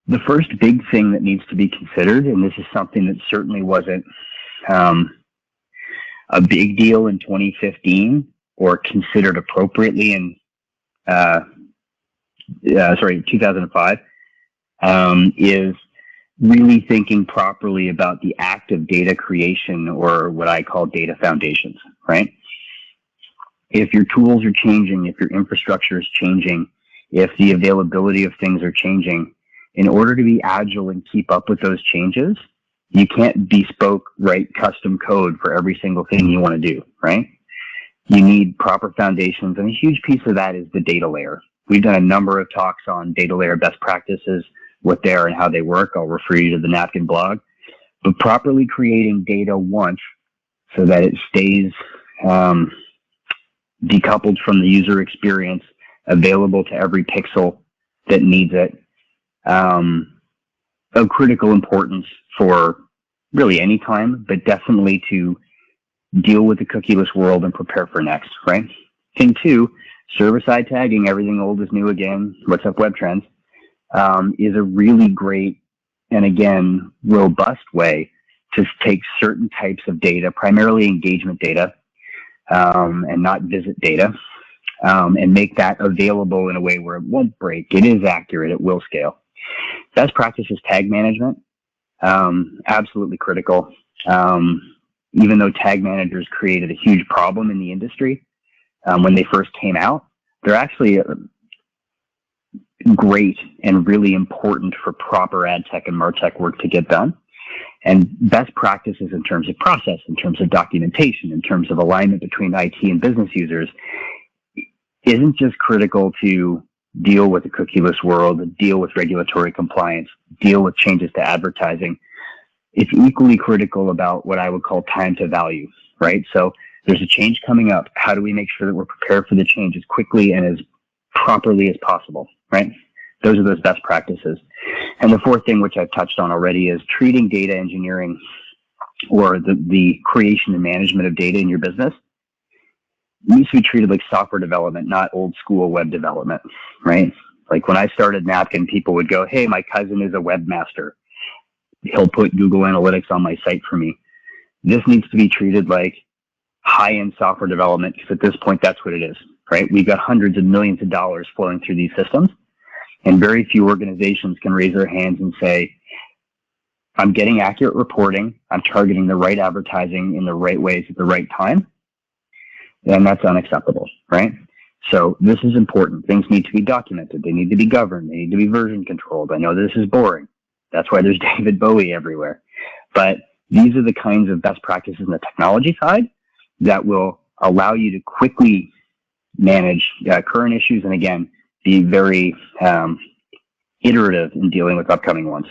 The first big thing that needs to be considered, and this is something that certainly wasn't a big deal in 2015 or considered appropriately in 2005, is really thinking properly about the act of data creation, or what I call data foundations, right? If your tools are changing, if your infrastructure is changing, if the availability of things are changing, in order to be agile and keep up with those changes, you can't bespoke write custom code for every single thing you want to do, right? You need proper foundations, and a huge piece of that is the data layer. We've done a number of talks on data layer best practices, what they are and how they work. I'll refer you to the Napkin blog. But properly creating data once so that it stays decoupled from the user experience, available to every pixel that needs it, of critical importance for really any time, but definitely to deal with the cookieless world and prepare for next, right? Thing two, server-side tagging, everything old is new again, what's up web trends, is a really great and, again, robust way to take certain types of data, primarily engagement data, and not visit data, and make that available in a way where it won't break. It is accurate. It will scale. Best practice is tag management. Absolutely critical. Even though tag managers created a huge problem in the industry when they first came out, they're actually great and really important for proper ad tech and MarTech work to get done. And best practices in terms of process, in terms of documentation, in terms of alignment between IT and business users, isn't just critical to deal with the cookieless world, deal with regulatory compliance, deal with changes to advertising. It's equally critical about what I would call time to value, right? So there's a change coming up. How do we make sure that we're prepared for the change as quickly and as properly as possible, right? Those are those best practices. And the fourth thing, which I've touched on already, is treating data engineering, or the creation and management of data in your business, needs to be treated like software development, not old school web development, right? Like when I started Napkin, people would go, hey, my cousin is a webmaster. He'll put Google Analytics on my site for me. This needs to be treated like high-end software development, because at this point, that's what it is, right? We've got hundreds of millions of dollars flowing through these systems, and very few organizations can raise their hands and say, I'm getting accurate reporting, I'm targeting the right advertising in the right ways at the right time, and that's unacceptable, right? So this is important. Things need to be documented. They need to be governed. They need to be version controlled. I know this is boring. That's why there's David Bowie everywhere. But these are the kinds of best practices in the technology side that will allow you to quickly manage current issues and, again, be very iterative in dealing with upcoming ones.